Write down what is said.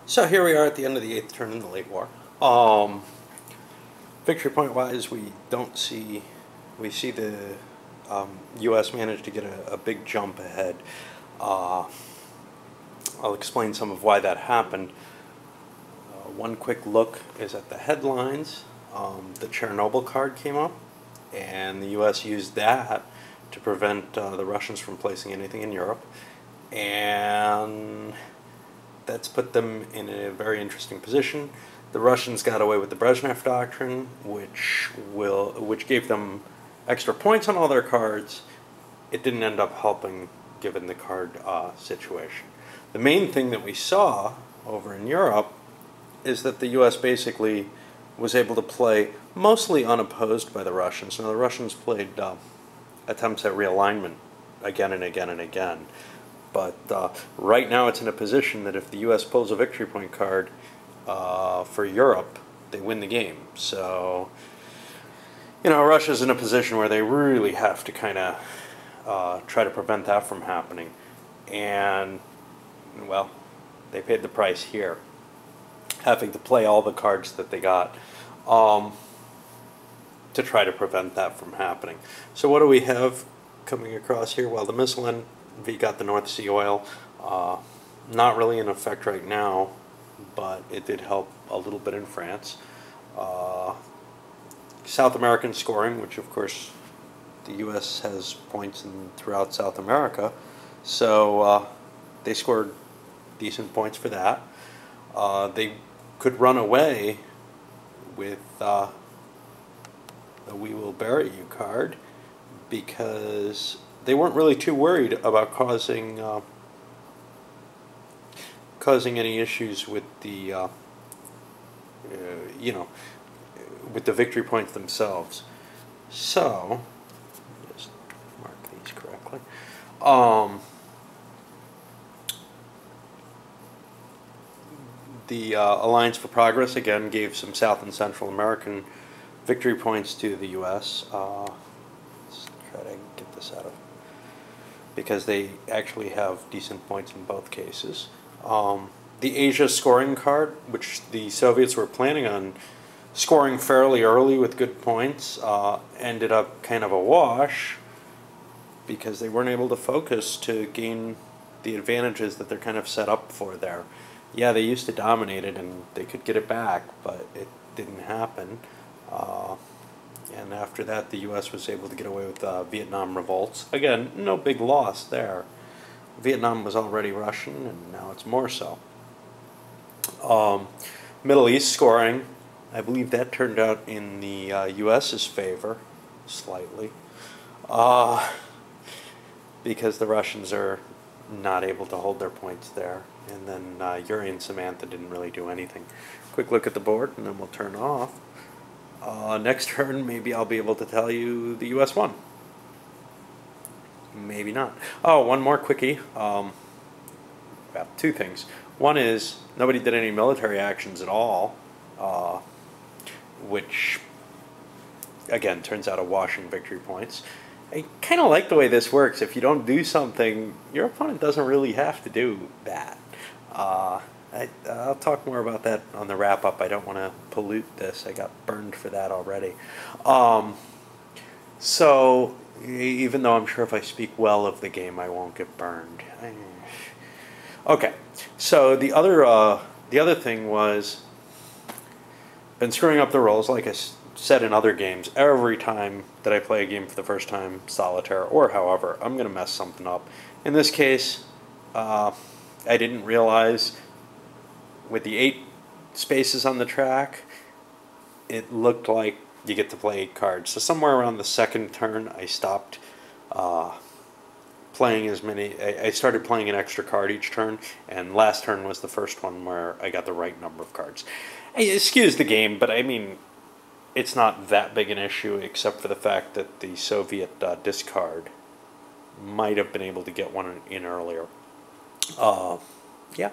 So here we are at the end of the 8th turn in the late war. Victory point wise, we see the U.S. managed to get a big jump ahead. I'll explain some of why that happened. One quick look is at the headlines. The Chernobyl card came up, and the U.S. used that to prevent the Russians from placing anything in Europe. And that's put them in a very interesting position. The Russians got away with the Brezhnev Doctrine, which gave them extra points on all their cards. It didn't end up helping given the card situation. The main thing that we saw over in Europe is that the U.S. basically was able to play mostly unopposed by the Russians. Now the Russians played attempts at realignment again and again and again. But right now it's in a position that if the U.S. pulls a victory point card for Europe, they win the game. So, Russia's in a position where they really have to kind of try to prevent that from happening. And, well, they paid the price here, having to play all the cards that they got to try to prevent that from happening. So what do we have coming across here? Well, the missile envy got the North Sea oil. Not really in effect right now, but it did help a little bit in France. South American scoring, which of course the U.S. has points throughout South America, so they scored decent points for that. They could run away with the We Will Bury You card because they weren't really too worried about causing any issues with the with the victory points themselves. So just mark these correctly. The Alliance for Progress again gave some South and Central American victory points to the U.S. Let's try to get this out of, because they actually have decent points in both cases. The Asia scoring card, which the Soviets were planning on scoring fairly early with good points, ended up kind of a wash because they weren't able to focus to gain the advantages that they're kind of set up for there. Yeah, they used to dominate it and they could get it back, but it didn't happen. And after that, the U.S. was able to get away with Vietnam revolts. Again, no big loss there. Vietnam was already Russian, and now it's more so. Middle East scoring, I believe that turned out in the U.S.'s favor, slightly, because the Russians are not able to hold their points there. And then Yuri and Samantha didn't really do anything. Quick look at the board, and then we'll turn off. Next turn, maybe I'll be able to tell you the U.S. won. Maybe not. Oh, one more quickie. Well, two things. One is nobody did any military actions at all, which, again, turns out a wash in victory points. I kind of like the way this works. If you don't do something, your opponent doesn't really have to do that. I'll talk more about that on the wrap-up. I don't want to pollute this. I got burned for that already. So, even though I'm sure if I speak well of the game, I won't get burned. Okay, so the other thing was, been screwing up the rolls, like I said in other games. Every time that I play a game for the first time, solitaire or however, I'm going to mess something up. In this case, I didn't realize with the 8 spaces on the track, it looked like you get to play 8 cards. So somewhere around the second turn, I stopped playing as many. I started playing an extra card each turn, and last turn was the first one where I got the right number of cards. Excuse the game, but I mean, it's not that big an issue, except for the fact that the Soviet discard might have been able to get one in earlier. Yeah.